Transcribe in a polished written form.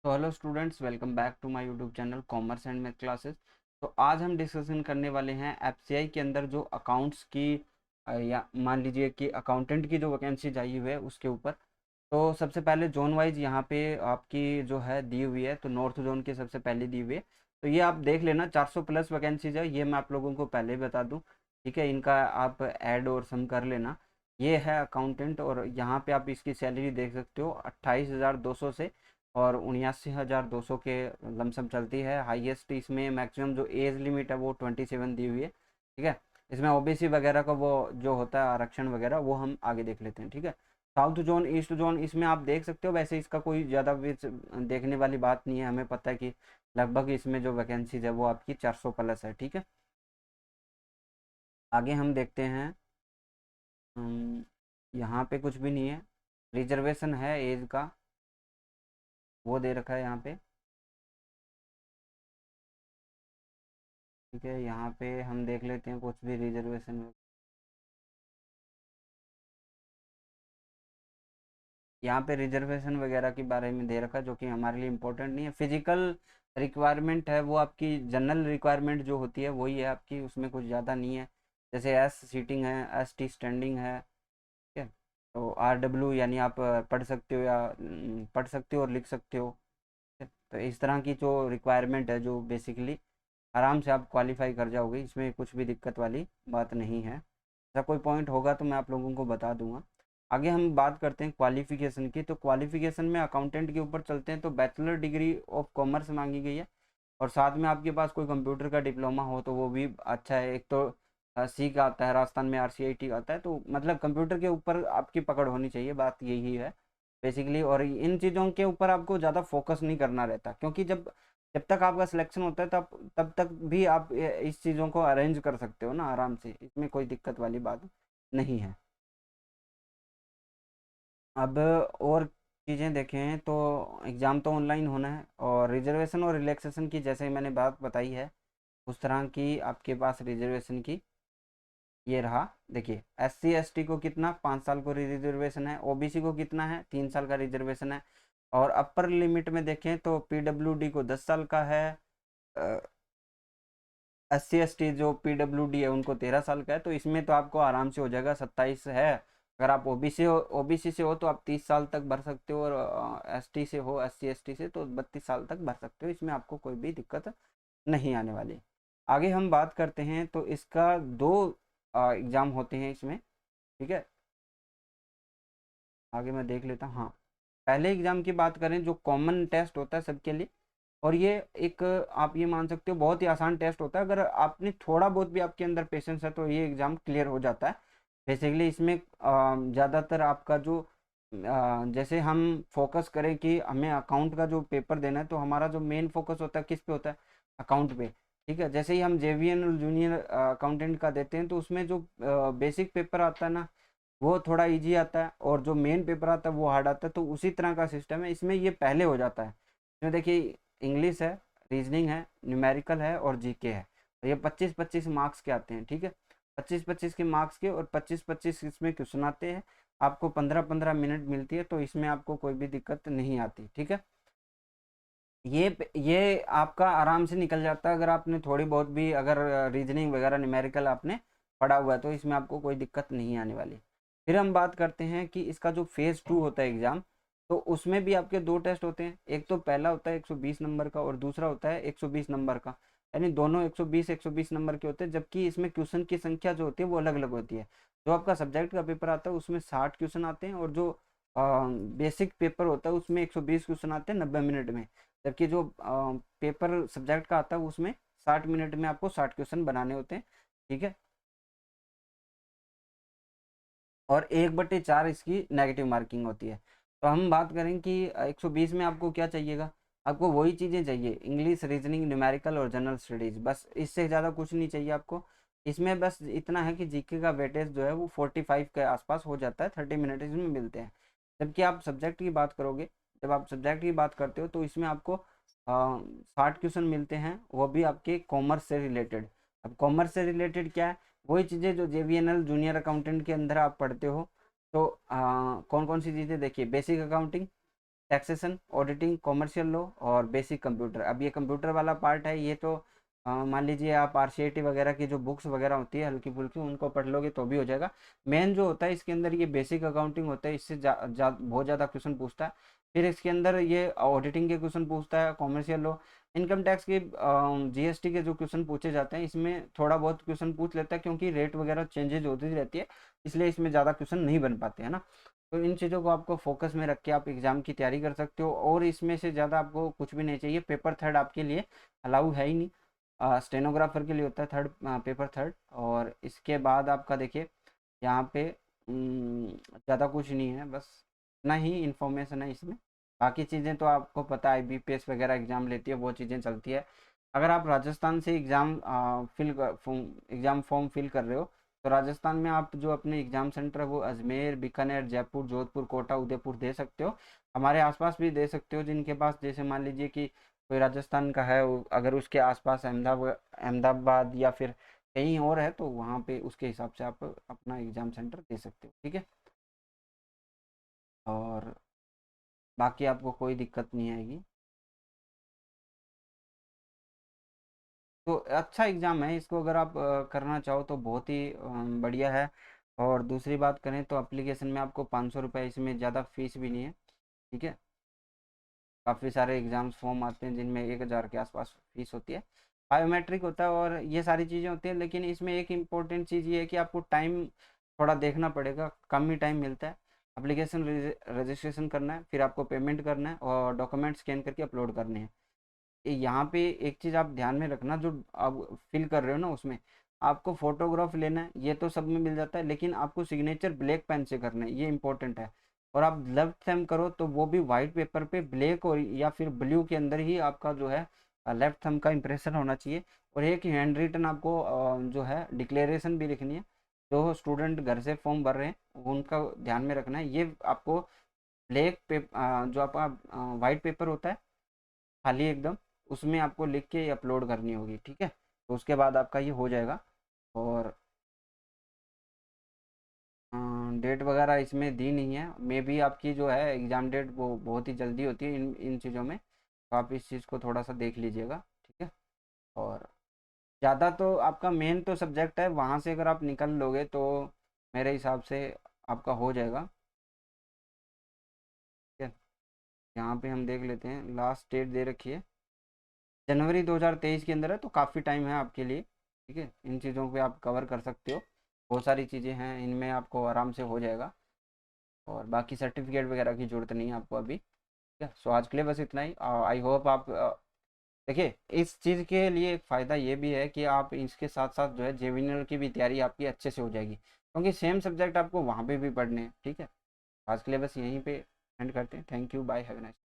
तो hello students, welcome back to my YouTube channel commerce and math classes. तो आज हम डिस्कशन करने वाले हैं एफसीआई के अंदर जो अकाउंट्स की या मान लीजिए कि अकाउंटेंट की जो वैकेंसी आई हुई है उसके ऊपर। तो सबसे पहले जोन वाइज यहाँ पे आपकी जो है दी हुई है, तो नॉर्थ जोन की सबसे पहले दी हुई है। तो ये आप देख लेना, 400 प्लस वैकेंसीज है, ये मैं आप लोगों को पहले ही बता दूँ। ठीक है, इनका आप ऐड और सम कर लेना। ये है अकाउंटेंट और यहाँ पे आप इसकी सैलरी देख सकते हो 28,200 से और 79,200 के लमसम चलती है। हाईएस्ट इसमें मैक्सिमम जो एज लिमिट है वो 27 दी हुई है। ठीक है, इसमें ओबीसी वगैरह का वो जो होता है आरक्षण वगैरह वो हम आगे देख लेते हैं। ठीक है, साउथ जोन ईस्ट जोन इसमें आप देख सकते हो, वैसे इसका कोई ज़्यादा देखने वाली बात नहीं है। हमें पता है कि लगभग इसमें जो वैकेंसीज है वो आपकी 400 प्लस है। ठीक है, आगे हम देखते हैं। यहाँ पे कुछ भी नहीं है, रिजर्वेशन है एज का, वो दे रखा है यहाँ पे। ठीक है, यहाँ पे हम देख लेते हैं कुछ भी रिजर्वेशन। यहाँ पे रिजर्वेशन वगैरह के बारे में दे रखा है जो कि हमारे लिए इम्पोर्टेंट नहीं है। फिजिकल रिक्वायरमेंट है वो आपकी, जनरल रिक्वायरमेंट जो होती है वही है आपकी, उसमें कुछ ज़्यादा नहीं है। जैसे एस सीटिंग है, एस टी स्टैंडिंग है। ठीक है, तो आर डब्ल्यू यानी आप पढ़ सकते हो या पढ़ सकते हो और लिख सकते हो। ठीक है, तो इस तरह की जो रिक्वायरमेंट है जो बेसिकली आराम से आप क्वालिफाई कर जाओगे, इसमें कुछ भी दिक्कत वाली बात नहीं है। ऐसा कोई पॉइंट होगा तो मैं आप लोगों को बता दूंगा। आगे हम बात करते हैं क्वालिफिकेशन की। तो क्वालिफिकेशन में अकाउंटेंट के ऊपर चलते हैं, तो बैचलर डिग्री ऑफ कॉमर्स मांगी गई है और साथ में आपके पास कोई कंप्यूटर का डिप्लोमा हो तो वो भी अच्छा है। एक तो सी का आता है, राजस्थान में आरसीआईटी का आता है, तो मतलब कंप्यूटर के ऊपर आपकी पकड़ होनी चाहिए, बात यही है बेसिकली। और इन चीज़ों के ऊपर आपको ज़्यादा फोकस नहीं करना रहता, क्योंकि जब जब तक आपका सिलेक्शन होता है तब तक भी आप इस चीज़ों को अरेंज कर सकते हो ना आराम से, इसमें कोई दिक्कत वाली बात नहीं है। अब और चीज़ें देखें तो एग्ज़ाम तो ऑनलाइन होना है और रिजर्वेशन और रिलैक्सेशन की जैसे मैंने बात बताई है उस तरह की आपके पास रिजर्वेशन की ये रहा। देखिए, एस सी एस टी को कितना 5 साल को रिजर्वेशन है, ओबीसी को कितना है 3 साल का रिजर्वेशन है। और अपर लिमिट में देखें तो पीडब्ल्यूडी को 10 साल का है। एस सी एस टी जो पीडब्ल्यू डी है उनको 13 साल का है, तो इसमें तो आपको आराम से हो जाएगा, 27 है। अगर आप ओबीसी से हो तो आप 30 साल तक भर सकते हो और एस टी से हो, एस सी एस टी से तो 32 साल तक भर सकते हो, इसमें आपको कोई भी दिक्कत नहीं आने वाली। आगे हम बात करते हैं तो इसका दो एग्ज़ाम होते हैं इसमें। ठीक है, आगे मैं देख लेता हूँ। हाँ, पहले एग्ज़ाम की बात करें जो कॉमन टेस्ट होता है सबके लिए, और ये एक आप ये मान सकते हो बहुत ही आसान टेस्ट होता है। अगर आपने थोड़ा बहुत भी आपके अंदर पेशेंस है तो ये एग्ज़ाम क्लियर हो जाता है। बेसिकली इसमें ज़्यादातर आपका जो जैसे हम फोकस करें कि हमें अकाउंट का जो पेपर देना है, तो हमारा जो मेन फोकस होता है किस पे होता है, अकाउंट पे। ठीक है, जैसे ही हम जेवीएन जूनियर अकाउंटेंट का देते हैं तो उसमें जो बेसिक पेपर आता है ना वो थोड़ा इजी आता है और जो मेन पेपर आता है वो हार्ड आता है। तो उसी तरह का सिस्टम है इसमें, ये पहले हो जाता है। इसमें देखिए, इंग्लिश है, रीजनिंग है, न्यूमेरिकल है और जीके है। और ये 25-25 मार्क्स के आते हैं। ठीक है, 25-25 के मार्क्स के और 25-25 इसमें क्वेश्चन आते हैं। आपको 15-15 मिनट मिलती है, तो इसमें आपको कोई भी दिक्कत नहीं आती। ठीक है, ये आपका आराम से निकल जाता है अगर आपने थोड़ी बहुत भी अगर रीजनिंग वगैरह न्यूमेरिकल आपने पढ़ा हुआ है, तो इसमें आपको कोई दिक्कत नहीं आने वाली। फिर हम बात करते हैं कि इसका जो फेज़ 2 होता है एग्ज़ाम, तो उसमें भी आपके दो टेस्ट होते हैं। एक तो पहला होता है 120 नंबर का और दूसरा होता है 120 नंबर का, यानी दोनों 120-120 नंबर के होते हैं, जबकि इसमें क्वेश्चन की संख्या जो होती है वो अलग अलग होती है। जो आपका सब्जेक्ट का पेपर आता है उसमें 60 क्वेश्चन आते हैं और जो बेसिक पेपर होता है उसमें 120 क्वेश्चन आते हैं 90 मिनट में। जबकि जो पेपर सब्जेक्ट का आता है उसमें 60 मिनट में आपको 60 क्वेश्चन बनाने होते हैं। ठीक है, और 1/4 इसकी नेगेटिव मार्किंग होती है। तो हम बात करें कि 120 में आपको क्या चाहिएगा, आपको वही चीज़ें चाहिए, इंग्लिश, रीजनिंग, न्यूमेरिकल और जनरल स्टडीज़, बस इससे ज़्यादा कुछ नहीं चाहिए आपको। इसमें बस इतना है कि जीके का वेटेज जो है वो 45 के आसपास हो जाता है, 30 मिनट इसमें मिलते हैं। जबकि आप सब्जेक्ट की बात करोगे, जब आप सब्जेक्ट की बात करते हो तो इसमें आपको 60 क्वेश्चन मिलते हैं, वो भी आपके कॉमर्स से रिलेटेड। अब कॉमर्स से रिलेटेड क्या है, वही चीज़ें जो जेवीएनएल जूनियर अकाउंटेंट के अंदर आप पढ़ते हो। तो कौन कौन सी चीज़ें देखिए, basic accounting, taxation, auditing, commercial law और बेसिक कंप्यूटर। अब ये कंप्यूटर वाला पार्ट है, ये तो मान लीजिए आप आरसीआईटी वगैरह की जो बुक्स वगैरह होती है हल्की फुल्की उनको पढ़ लोगे तो भी हो जाएगा। मेन जो होता है इसके अंदर ये बेसिक अकाउंटिंग होता है, इससे बहुत ज़्यादा क्वेश्चन पूछता है। फिर इसके अंदर ये ऑडिटिंग के क्वेश्चन पूछता है, कॉमर्शियल लॉ, इनकम टैक्स के, जीएसटी के जो क्वेश्चन पूछे जाते हैं इसमें थोड़ा बहुत क्वेश्चन पूछ लेता है, क्योंकि रेट वगैरह चेंजेज होती रहती है, इसलिए इसमें ज़्यादा क्वेश्चन नहीं बन पाते हैं ना। तो इन चीज़ों को आपको फोकस में रख के आप एग्ज़ाम की तैयारी कर सकते हो, और इसमें से ज़्यादा आपको कुछ भी नहीं चाहिए। पेपर थर्ड आपके लिए अलाउ है ही नहीं, स्टेनोग्राफर के लिए होता है थर्ड, पेपर थर्ड। और इसके बाद आपका देखिए यहाँ पे ज़्यादा कुछ नहीं है, बस इतना ही इन्फॉर्मेशन है इसमें। बाकी चीज़ें तो आपको पता है, बीपीएस वगैरह एग्ज़ाम लेती है, वो चीज़ें चलती है। अगर आप राजस्थान से एग्ज़ाम फॉर्म फिल कर रहे हो, तो राजस्थान में आप जो अपने एग्ज़ाम सेंटर है वो अजमेर, बीकानेर, जयपुर, जोधपुर, कोटा, उदयपुर दे सकते हो। हमारे आसपास भी दे सकते हो, जिनके पास जैसे मान लीजिए कि कोई राजस्थान का है, अगर उसके आसपास अहमदाबाद या फिर कहीं और है, तो वहाँ पे उसके हिसाब से आप अपना एग्ज़ाम सेंटर दे सकते हो, ठीक है। और बाकी आपको कोई दिक्कत नहीं आएगी। तो अच्छा एग्ज़ाम है, इसको अगर आप करना चाहो तो बहुत ही बढ़िया है। और दूसरी बात करें तो एप्लीकेशन में आपको 500 रुपये, इसमें ज़्यादा फीस भी नहीं है, ठीक है। काफ़ी सारे एग्ज़ाम्स फॉर्म आते हैं जिनमें 1000 के आसपास फीस होती है। बायोमेट्रिक होता है और ये सारी चीज़ें होती हैं, लेकिन इसमें एक इम्पॉर्टेंट चीज़ ये है कि आपको टाइम थोड़ा देखना पड़ेगा, कम ही टाइम मिलता है। एप्लीकेशन रजिस्ट्रेशन करना है, फिर आपको पेमेंट करना है और डॉक्यूमेंट स्कैन करके अपलोड करने हैं। यहाँ पे एक चीज़ आप ध्यान में रखना, जो आप फिल कर रहे हो ना उसमें आपको फोटोग्राफ लेना है, ये तो सब में मिल जाता है, लेकिन आपको सिग्नेचर ब्लैक पेन से करना है, ये इंपॉर्टेंट है। और आप लेफ्ट थंब करो तो वो भी वाइट पेपर पे ब्लैक और या फिर ब्लू के अंदर ही आपका जो है लेफ्ट थंब का इम्प्रेशन होना चाहिए। और एक हैंड रिटन आपको जो है डिक्लेरेशन भी लिखनी है। जो स्टूडेंट घर से फॉर्म भर रहे हैं उनका ध्यान में रखना है, ये आपको ब्लैक पेपर, जो आपका वाइट पेपर होता है खाली एकदम, उसमें आपको लिख के अपलोड करनी होगी, ठीक है। तो उसके बाद आपका ये हो जाएगा। और डेट वगैरह इसमें दी नहीं है, मे बी आपकी जो है एग्ज़ाम डेट वो बहुत ही जल्दी होती है इन इन चीज़ों में, तो आप इस चीज़ को थोड़ा सा देख लीजिएगा, ठीक है। और ज़्यादा तो आपका मेन तो सब्जेक्ट है, वहाँ से अगर आप निकल लोगे तो मेरे हिसाब से आपका हो जाएगा, ठीक है। यहाँ पे हम देख लेते हैं, लास्ट डेट दे रखी है जनवरी 2023 के अंदर है, तो काफ़ी टाइम है आपके लिए, ठीक है। इन चीज़ों पे आप कवर कर सकते हो, बहुत सारी चीज़ें हैं इनमें, आपको आराम से हो जाएगा। और बाकी सर्टिफिकेट वगैरह की ज़रूरत नहीं है आपको अभी, ठीक है। सो आज के लिए बस इतना ही। आई होप आप देखिए, इस चीज़ के लिए एक फ़ायदा ये भी है कि आप इसके साथ साथ जो है जेविनल की भी तैयारी आपकी अच्छे से हो जाएगी, क्योंकि सेम सब्जेक्ट आपको वहाँ पे भी पढ़ने हैं, ठीक है। आज के लिए बस यहीं पे एंड करते हैं। Thank you, bye, have a nice.